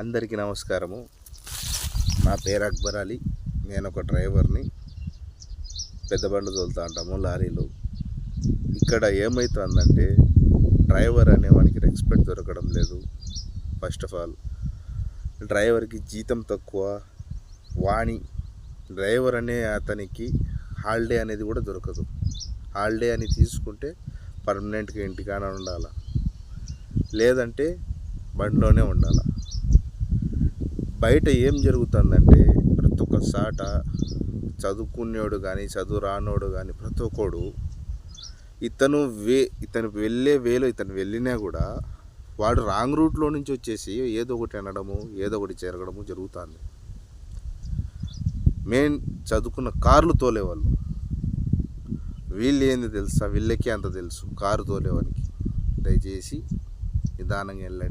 అందరికీ నమస్కారము. నా పేరు అక్బర్ అలీ. నేను ఒక డ్రైవర్ని. పెద్ద బండ్లు తోలుతూ ఉంటాము, లారీలు. ఇక్కడ ఏమవుతుందంటే డ్రైవర్ అనేవానికి రెస్పెక్ట్ దొరకడం లేదు. ఫస్ట్ ఆఫ్ ఆల్ డ్రైవర్కి జీతం తక్కువ. డ్రైవర్ అనే అతనికి హాలిడే అనేది కూడా దొరకదు. హాలిడే అని తీసుకుంటే పర్మనెంట్గా ఇంటికాడ ఉండాలి, లేదంటే బండిలోనే ఉండాలి. బయట ఏం జరుగుతుందంటే ప్రతి ఒక్క సాట చదువుకునేవాడు కానీ చదువు రానోడు కానీ ప్రతి ఒక్కడు ఇతను వెళ్ళే వేలో ఇతను వెళ్ళినా కూడా వాడు రాంగ్ రూట్లో నుంచి వచ్చేసి ఏదో ఒకటి అనడము, ఏదో ఒకటి జరగడము జరుగుతుంది. మెయిన్ చదువుకున్న కార్లు తోలేవాళ్ళు వీళ్ళు ఏంది తెలుసా, వీళ్ళకి అంత తెలుసు కారు తోలేవానికి. దయచేసి నిదానంగా వెళ్ళండి.